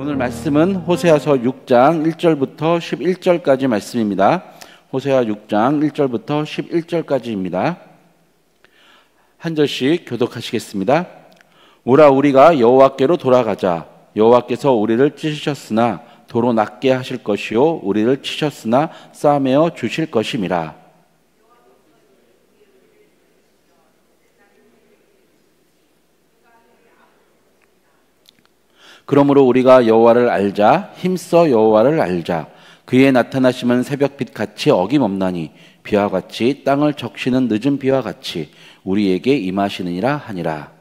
오늘 말씀은 호세아서 6장 1절부터 11절까지 말씀입니다. 호세아 6장 1절부터 11절까지입니다. 한 절씩 교독하시겠습니다. 오라 우리가 여호와께로 돌아가자. 여호와께서 우리를 찢으셨으나 도로 낫게 하실 것이요 우리를 치셨으나 싸매어 주실 것임이라. 그러므로 우리가 여호와를 알자. 힘써 여호와를 알자. 그의 나타나심은 새벽빛 같이 어김없나니 비와 같이 땅을 적시는 늦은 비와 같이 우리에게 임하시느니라 하니라.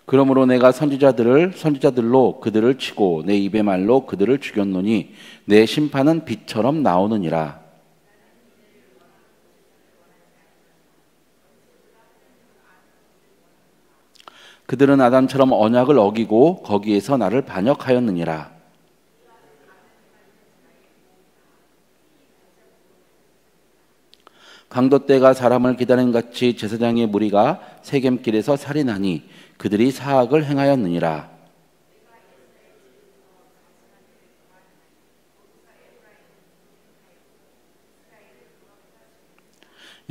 그러므로 내가 선지자들로 그들을 치고 내 입의 말로 그들을 죽였노니 내 심판은 빛처럼 나오느니라. 그들은 아담처럼 언약을 어기고 거기에서 나를 반역하였느니라. 강도 때가 사람을 기다린 같이 제사장의 무리가 세겜길에서 살인하니 그들이 사악을 행하였느니라.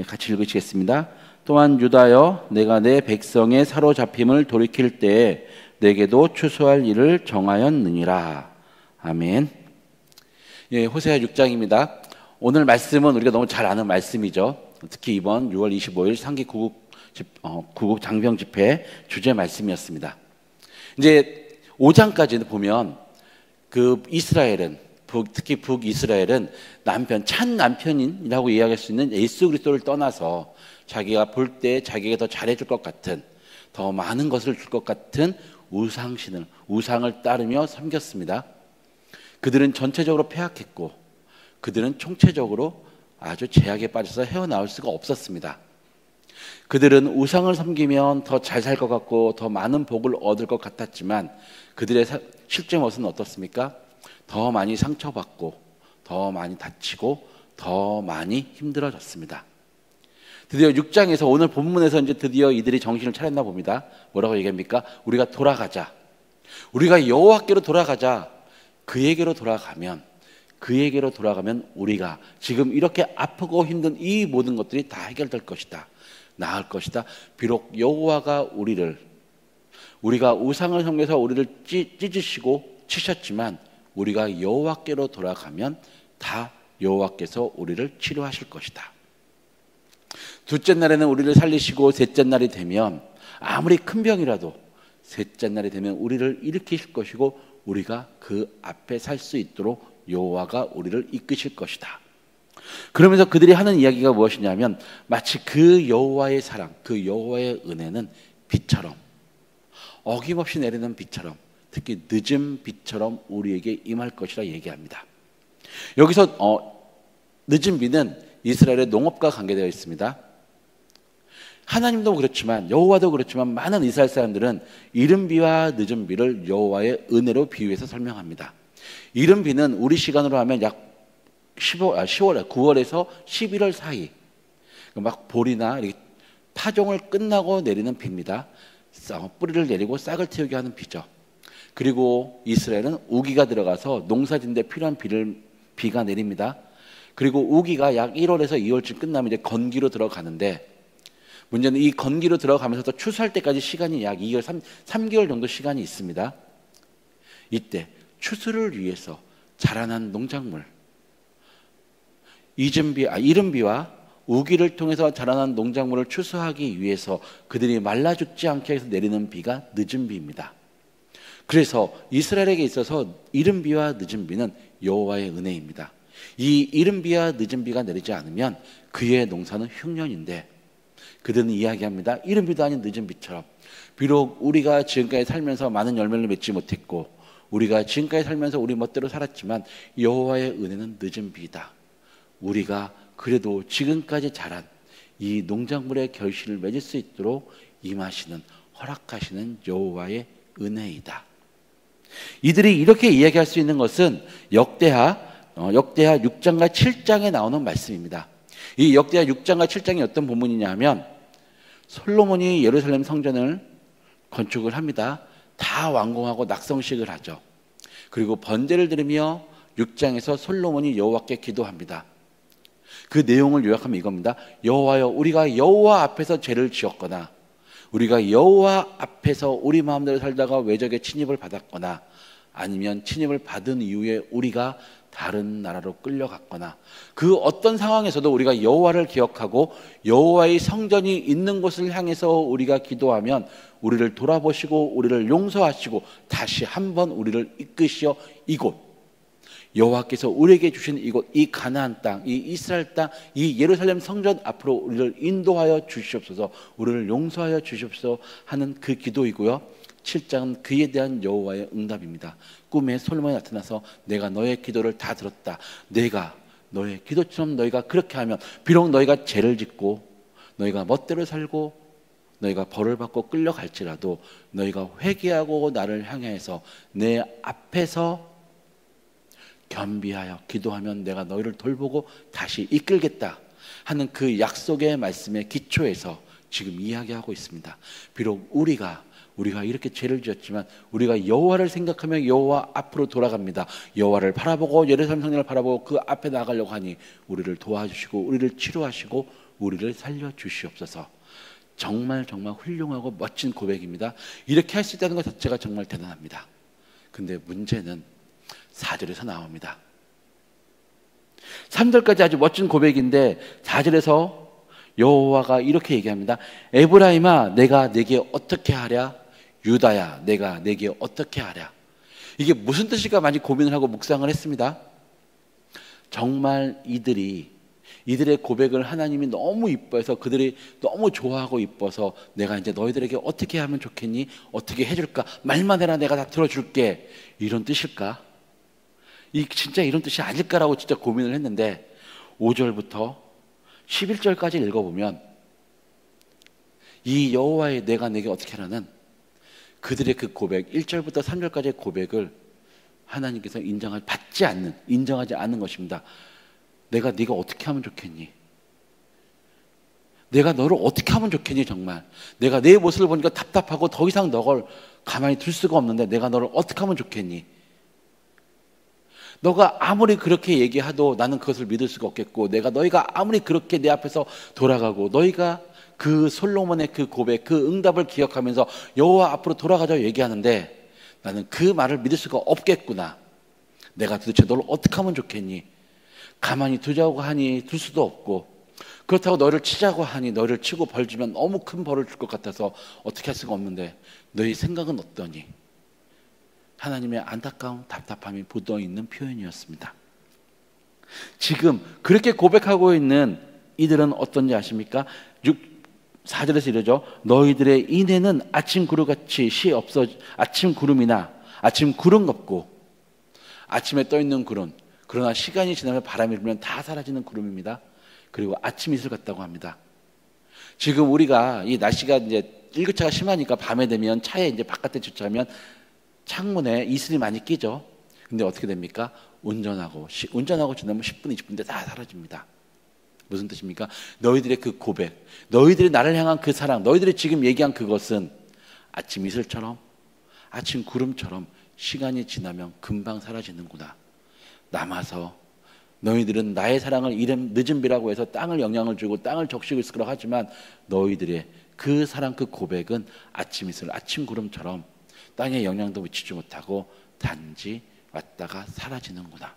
같이 읽으시겠습니다. 또한 유다여 내가 내 백성의 사로잡힘을 돌이킬 때에 내게도 추수할 일을 정하였느니라. 아멘. 예, 호세아 6장입니다. 오늘 말씀은 우리가 너무 잘 아는 말씀이죠. 특히 이번 6월 25일 상기 구국 장병 집회 주제 말씀이었습니다. 이제 5장까지는 보면 그 이스라엘은 특히 북이스라엘은 찬 남편이라고 이야기할 수 있는 예수 그리스도를 떠나서 자기가 볼 때 자기가 더 잘해줄 것 같은 더 많은 것을 줄 것 같은 우상을 따르며 섬겼습니다. 그들은 전체적으로 패악했고 그들은 총체적으로 아주 죄악에 빠져서 헤어나올 수가 없었습니다. 그들은 우상을 섬기면 더 잘 살 것 같고 더 많은 복을 얻을 것 같았지만 그들의 실제 모습은 어떻습니까? 더 많이 상처받고 더 많이 다치고 더 많이 힘들어졌습니다. 드디어 6장에서 오늘 본문에서 이제 드디어 이들이 정신을 차렸나 봅니다. 뭐라고 얘기합니까? 우리가 돌아가자. 우리가 여호와께로 돌아가자. 그에게로 돌아가면 우리가 지금 이렇게 아프고 힘든 이 모든 것들이 다 해결될 것이다. 나을 것이다. 비록 여호와가 우리가 우상을 섬겨서 우리를 찢으시고 치셨지만 우리가 여호와께로 돌아가면 다 여호와께서 우리를 치료하실 것이다. 둘째 날에는 우리를 살리시고 셋째 날이 되면 아무리 큰 병이라도 셋째 날이 되면 우리를 일으키실 것이고 우리가 그 앞에 살 수 있도록 여호와가 우리를 이끄실 것이다. 그러면서 그들이 하는 이야기가 무엇이냐면 마치 그 여호와의 사랑, 그 여호와의 은혜는 비처럼 어김없이 내리는 비처럼 특히 늦은 비처럼 우리에게 임할 것이라 얘기합니다. 여기서 늦은 비는 이스라엘의 농업과 관계되어 있습니다. 하나님도 그렇지만 여호와도 그렇지만 많은 이스라엘 사람들은 이른 비와 늦은 비를 여호와의 은혜로 비유해서 설명합니다. 이른 비는 우리 시간으로 하면 약 9월에서 11월 사이 막 볼이나 파종을 끝나고 내리는 비입니다. 뿌리를 내리고 싹을 틔우게 하는 비죠. 그리고 이스라엘은 우기가 들어가서 농사짓는데 필요한 비가 내립니다. 그리고 우기가 약 1월에서 2월쯤 끝나면 이제 건기로 들어가는데 문제는 이 건기로 들어가면서도 추수할 때까지 시간이 약 2개월, 3개월 정도 시간이 있습니다. 이때 추수를 위해서 자라난 농작물, 이른 비와 우기를 통해서 자라난 농작물을 추수하기 위해서 그들이 말라 죽지 않게 해서 내리는 비가 늦은 비입니다. 그래서 이스라엘에게 있어서 이른 비와 늦은 비는 여호와의 은혜입니다. 이 이른 비와 늦은 비가 내리지 않으면 그의 농사는 흉년인데 그들은 이야기합니다. 이른 비도 아닌 늦은 비처럼 비록 우리가 지금까지 살면서 많은 열매를 맺지 못했고 우리가 지금까지 살면서 우리 멋대로 살았지만 여호와의 은혜는 늦은 비다. 우리가 그래도 지금까지 자란 이 농작물의 결실을 맺을 수 있도록 임하시는 허락하시는 여호와의 은혜이다. 이들이 이렇게 이야기할 수 있는 것은 역대하 6장과 7장에 나오는 말씀입니다. 이 역대하 6장과 7장이 어떤 본문이냐 하면 솔로몬이 예루살렘 성전을 건축을 합니다. 다 완공하고 낙성식을 하죠. 그리고 번제를 드리며 6장에서 솔로몬이 여호와께 기도합니다. 그 내용을 요약하면 이겁니다. 여호와여, 우리가 여호와 앞에서 죄를 지었거나 우리가 여호와 앞에서 우리 마음대로 살다가 외적의 침입을 받았거나 아니면 침입을 받은 이후에 우리가 다른 나라로 끌려갔거나 그 어떤 상황에서도 우리가 여호와를 기억하고 여호와의 성전이 있는 곳을 향해서 우리가 기도하면 우리를 돌아보시고 우리를 용서하시고 다시 한번 우리를 이끄시어 이곳 여호와께서 우리에게 주신 이곳, 이 가나안 땅, 이 이스라엘 땅, 이 예루살렘 성전 앞으로 우리를 인도하여 주시옵소서, 우리를 용서하여 주시옵소서 하는 그 기도이고요. 7장은 그에 대한 여호와의 응답입니다. 꿈에 솔로몬이 나타나서 내가 너의 기도를 다 들었다. 내가 너의 기도처럼 너희가 그렇게 하면 비록 너희가 죄를 짓고 너희가 멋대로 살고 너희가 벌을 받고 끌려갈지라도 너희가 회개하고 나를 향해서 내 앞에서 겸비하여 기도하면 내가 너희를 돌보고 다시 이끌겠다 하는 그 약속의 말씀의 기초에서 지금 이야기하고 있습니다. 비록 우리가 이렇게 죄를 지었지만 우리가 여호와를 생각하며 여호와 앞으로 돌아갑니다. 여호와를 바라보고 예루살렘 성전을 바라보고 그 앞에 나가려고 하니 우리를 도와주시고 우리를 치료하시고 우리를 살려주시옵소서. 정말 훌륭하고 멋진 고백입니다. 이렇게 할 수 있다는 것 자체가 정말 대단합니다. 근데 문제는 4절에서 나옵니다. 3절까지 아주 멋진 고백인데 4절에서 여호와가 이렇게 얘기합니다. 에브라임아, 내가 내게 어떻게 하랴? 유다야, 내가 내게 어떻게 하랴? 이게 무슨 뜻일까 많이 고민을 하고 묵상을 했습니다. 정말 이들의 고백을 하나님이 너무 이뻐해서 그들이 너무 좋아하고 이뻐서 내가 이제 너희들에게 어떻게 하면 좋겠니? 어떻게 해줄까? 말만 해라, 내가 다 들어줄게. 이런 뜻일까? 진짜 이런 뜻이 아닐까라고 진짜 고민을 했는데 5절부터 11절까지 읽어보면 이 여호와의 내가 내게 어떻게 하라는 그들의 그 고백 1절부터 3절까지의 고백을 하나님께서 인정하지 않는 것입니다. 내가 네가 어떻게 하면 좋겠니? 내가 너를 어떻게 하면 좋겠니? 정말 내가 내 모습을 보니까 답답하고 더 이상 너를 가만히 둘 수가 없는데 내가 너를 어떻게 하면 좋겠니? 너가 아무리 그렇게 얘기해도 나는 그것을 믿을 수가 없겠고 너희가 아무리 그렇게 내 앞에서 돌아가고 너희가 그 솔로몬의 그 고백, 그 응답을 기억하면서 여호와 앞으로 돌아가자고 얘기하는데 나는 그 말을 믿을 수가 없겠구나. 내가 도대체 너를 어떻게 하면 좋겠니? 가만히 두자고 하니 둘 수도 없고 그렇다고 너를 치자고 하니 너를 치고 벌 주면 너무 큰 벌을 줄 것 같아서 어떻게 할 수가 없는데 너희 생각은 어떠니? 하나님의 안타까운 답답함이 묻어있는 표현이었습니다. 지금 그렇게 고백하고 있는 이들은 어떤지 아십니까? 4절에서 이러죠. 너희들의 인해는 아침 구름같이 아침 구름 같고 아침에 떠있는 구름, 그러나 시간이 지나면 바람이 불면 다 사라지는 구름입니다. 그리고 아침 이슬 같다고 합니다. 지금 우리가 이 날씨가 이제 일교차가 심하니까 밤에 되면 차에 이제 바깥에 주차하면 창문에 이슬이 많이 끼죠. 근데 어떻게 됩니까? 운전하고 지나면 10분, 20분인데 다 사라집니다. 무슨 뜻입니까? 너희들의 그 고백, 너희들이 나를 향한 그 사랑, 너희들이 지금 얘기한 그것은 아침 이슬처럼, 아침 구름처럼 시간이 지나면 금방 사라지는구나. 남아서 너희들은 나의 사랑을 늦은 비라고 해서 땅을 영향을 주고 땅을 적시고 있을 거라고 하지만 너희들의 그 사랑, 그 고백은 아침 이슬, 아침 구름처럼 땅에 영향도 미치지 못하고 단지 왔다가 사라지는구나.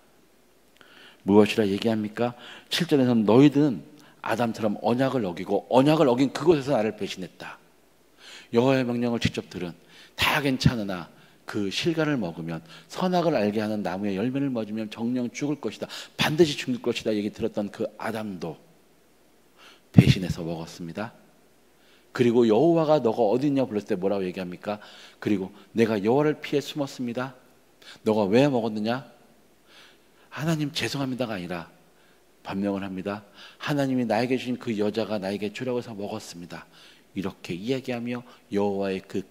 무엇이라 얘기합니까? 7절에서는 너희들은 아담처럼 언약을 어기고 언약을 어긴 그곳에서 나를 배신했다. 여호와의 명령을 직접 들은 다 괜찮으나 그 실과를 먹으면 선악을 알게 하는 나무의 열매를 먹으면 정령 죽을 것이다. 반드시 죽을 것이다 얘기 들었던 그 아담도 배신해서 먹었습니다. 그리고 여호와가 너가 어디 있냐 불렀을 때 뭐라고 얘기합니까? 그리고 내가 여호와를 피해 숨었습니다. 너가 왜 먹었느냐? 하나님 죄송합니다가 아니라 반명을 합니다. 하나님이 나에게 주신 그 여자가 나에게 주라고 해서 먹었습니다. 이렇게 이야기하며 여호와의 그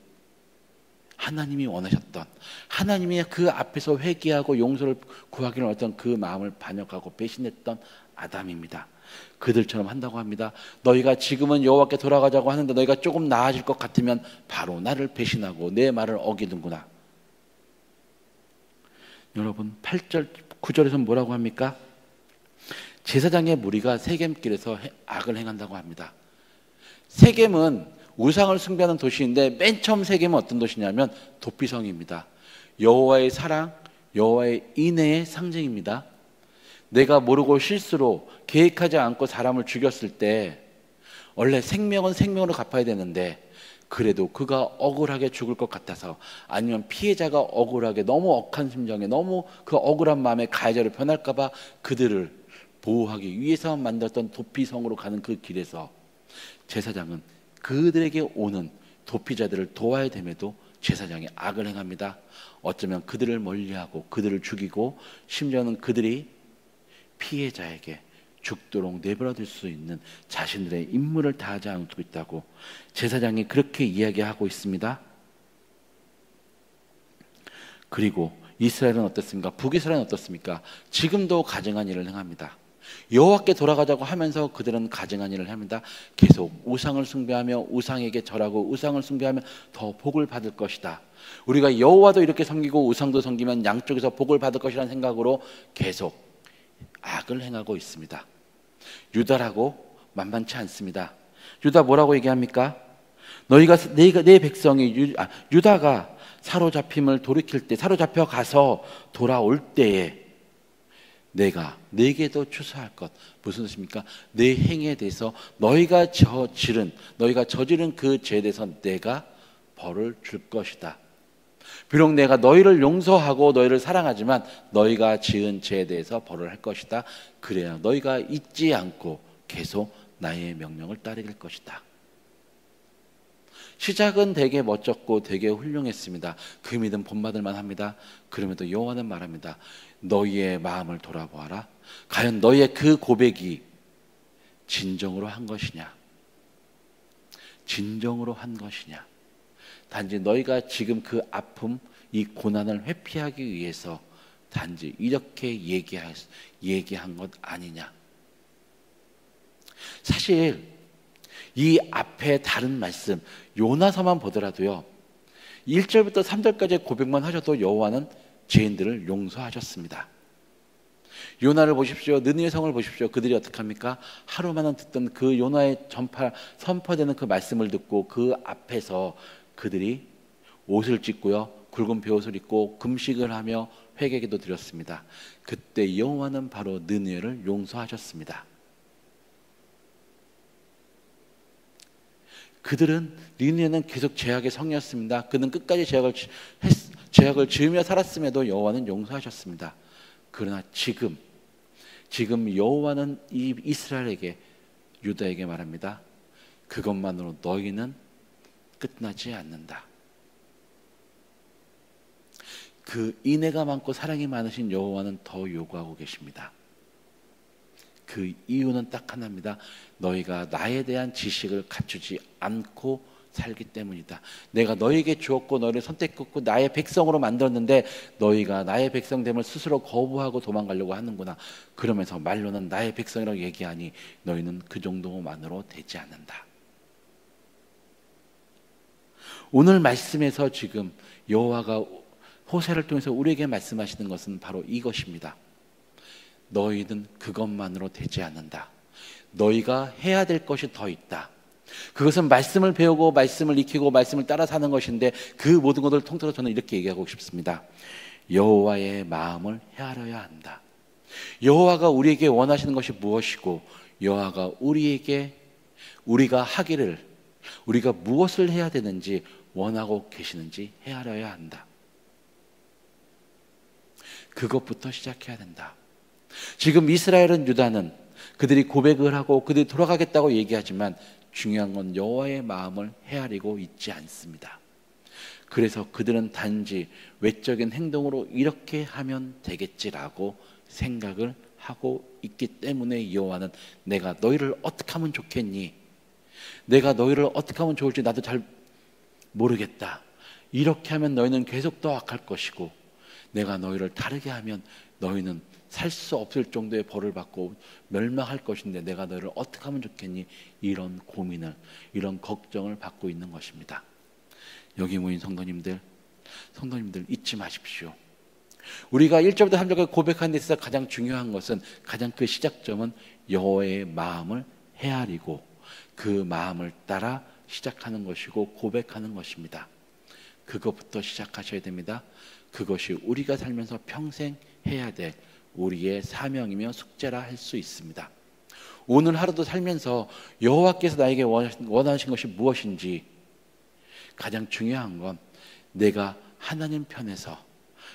하나님이 원하셨던 하나님이 그 앞에서 회개하고 용서를 구하기를 원했던 그 마음을 반역하고 배신했던 아담입니다. 그들처럼 한다고 합니다. 너희가 지금은 여호와께 돌아가자고 하는데 너희가 조금 나아질 것 같으면 바로 나를 배신하고 내 말을 어기는구나. 여러분 8절 9절에서 뭐라고 합니까? 제사장의 무리가 세겜길에서 악을 행한다고 합니다. 세겜은 우상을 숭배하는 도시인데 맨 처음 세겜은 어떤 도시냐면 도피성입니다. 여호와의 사랑, 여호와의 인애의 상징입니다. 내가 모르고 실수로 계획하지 않고 사람을 죽였을 때 원래 생명은 생명으로 갚아야 되는데 그래도 그가 억울하게 죽을 것 같아서 아니면 피해자가 억울하게 너무 억한 심정에 너무 그 억울한 마음에 가해자로 변할까 봐 그들을 보호하기 위해서 만들었던 도피성으로 가는 그 길에서 제사장은 그들에게 오는 도피자들을 도와야 됨에도 제사장이 악을 행합니다. 어쩌면 그들을 멀리하고 그들을 죽이고 심지어는 그들이 피해자에게 죽도록 내버려둘 수 있는 자신들의 임무를 다하지 않고 있다고 제사장이 그렇게 이야기하고 있습니다. 그리고 이스라엘은 어떻습니까? 북이스라엘은 어떻습니까? 지금도 가증한 일을 행합니다. 여호와께 돌아가자고 하면서 그들은 가증한 일을 합니다. 계속 우상을 숭배하며 우상에게 절하고 우상을 숭배하며 더 복을 받을 것이다. 우리가 여호와도 이렇게 섬기고 우상도 섬기면 양쪽에서 복을 받을 것이라는 생각으로 계속 악을 행하고 있습니다. 유다라고 만만치 않습니다. 유다 뭐라고 얘기합니까? 너희가 내 백성이 유다가 사로잡힘을 돌이킬 때 사로잡혀 가서 돌아올 때에 내가 네게도 추수할 것. 무슨 뜻입니까? 내 행에 대해서 너희가 저지른 그 죄에 대해서 내가 벌을 줄 것이다. 비록 내가 너희를 용서하고 너희를 사랑하지만 너희가 지은 죄에 대해서 벌을 할 것이다. 그래야 너희가 잊지 않고 계속 나의 명령을 따르길 것이다. 시작은 되게 멋졌고 되게 훌륭했습니다. 그 믿음 본받을 만합니다. 그럼에도 여호와는 말합니다. 너희의 마음을 돌아보아라. 과연 너희의 그 고백이 진정으로 한 것이냐? 진정으로 한 것이냐? 단지 너희가 지금 그 아픔, 이 고난을 회피하기 위해서 단지 이렇게 얘기한 것 아니냐? 사실 이 앞에 다른 말씀 요나서만 보더라도요 1절부터 3절까지의 고백만 하셔도 여호와는 죄인들을 용서하셨습니다. 요나를 보십시오. 느느웨 성을 보십시오. 그들이 어떻게 합니까? 하루만은 듣던 그 요나의 선포되는 그 말씀을 듣고 그 앞에서 그들이 옷을 찢고요 굵은 베옷을 입고 금식을 하며 회개기도 드렸습니다. 그때 여호와는 바로 느느웨를 용서하셨습니다. 그들은 느느웨는 계속 죄악의 성이었습니다. 그는 끝까지 죄악을 지으며 살았음에도 여호와는 용서하셨습니다. 그러나 지금 여호와는 이 이스라엘에게 유다에게 말합니다. 그것만으로 너희는 끝나지 않는다. 그 인애가 많고 사랑이 많으신 여호와는 더 요구하고 계십니다. 그 이유는 딱 하나입니다. 너희가 나에 대한 지식을 갖추지 않고 살기 때문이다. 내가 너희에게 주었고 너희를 선택했고 나의 백성으로 만들었는데 너희가 나의 백성됨을 스스로 거부하고 도망가려고 하는구나. 그러면서 말로는 나의 백성이라고 얘기하니 너희는 그 정도만으로 되지 않는다. 오늘 말씀에서 지금 여호와가 호세를 통해서 우리에게 말씀하시는 것은 바로 이것입니다. 너희는 그것만으로 되지 않는다. 너희가 해야 될 것이 더 있다. 그것은 말씀을 배우고 말씀을 익히고 말씀을 따라 사는 것인데 그 모든 것을 통틀어 저는 이렇게 얘기하고 싶습니다. 여호와의 마음을 헤아려야 한다. 여호와가 우리에게 원하시는 것이 무엇이고 여호와가 우리가 하기를 우리가 무엇을 해야 되는지 원하고 계시는지 헤아려야 한다. 그것부터 시작해야 된다. 지금 이스라엘은 유다는 그들이 고백을 하고 그들이 돌아가겠다고 얘기하지만 중요한 건 여호와의 마음을 헤아리고 있지 않습니다. 그래서 그들은 단지 외적인 행동으로 이렇게 하면 되겠지라고 생각을 하고 있기 때문에 여호와는 내가 너희를 어떻게 하면 좋겠니? 내가 너희를 어떻게 하면 좋을지 나도 잘 모르겠다. 이렇게 하면 너희는 계속 더 악할 것이고 내가 너희를 다르게 하면 너희는 살 수 없을 정도의 벌을 받고 멸망할 것인데 내가 너를 어떻게 하면 좋겠니? 이런 고민을, 이런 걱정을 받고 있는 것입니다. 여기 모인 성도님들 잊지 마십시오. 우리가 1절부터 3절까지 고백하는 데 있어서 가장 중요한 것은, 가장 그 시작점은 여호와의 마음을 헤아리고 그 마음을 따라 시작하는 것이고 고백하는 것입니다. 그것부터 시작하셔야 됩니다. 그것이 우리가 살면서 평생 해야 될 우리의 사명이며 숙제라 할 수 있습니다. 오늘 하루도 살면서 여호와께서 나에게 원하신 것이 무엇인지, 가장 중요한 건 내가 하나님 편에서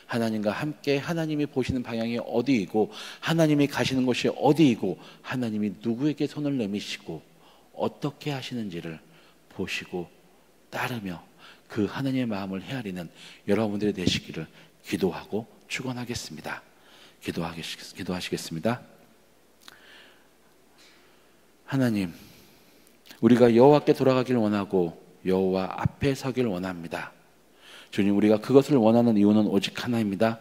하나님과 함께 하나님이 보시는 방향이 어디이고 하나님이 가시는 곳이 어디이고 하나님이 누구에게 손을 내미시고 어떻게 하시는지를 보시고 따르며 그 하나님의 마음을 헤아리는 여러분들이 되시기를 기도하고 축원하겠습니다. 기도하시겠습니다. 하나님, 우리가 여호와께 돌아가기를 원하고 여호와 앞에 서기를 원합니다. 주님, 우리가 그것을 원하는 이유는 오직 하나입니다.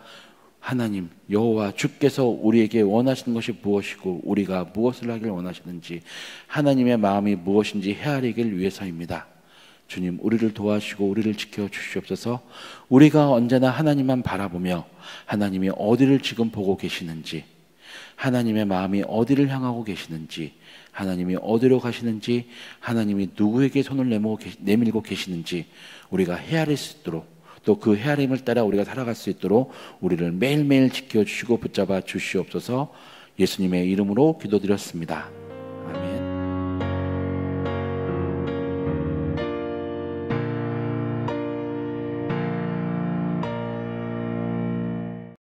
하나님, 여호와 주께서 우리에게 원하시는 것이 무엇이고 우리가 무엇을 하기를 원하시는지, 하나님의 마음이 무엇인지 헤아리길 위해서입니다. 주님, 우리를 도와주시고 우리를 지켜주시옵소서. 우리가 언제나 하나님만 바라보며 하나님이 어디를 지금 보고 계시는지, 하나님의 마음이 어디를 향하고 계시는지, 하나님이 어디로 가시는지, 하나님이 누구에게 손을 내밀고 계시는지 우리가 헤아릴 수 있도록, 또 그 헤아림을 따라 우리가 살아갈 수 있도록 우리를 매일매일 지켜주시고 붙잡아 주시옵소서. 예수님의 이름으로 기도드렸습니다.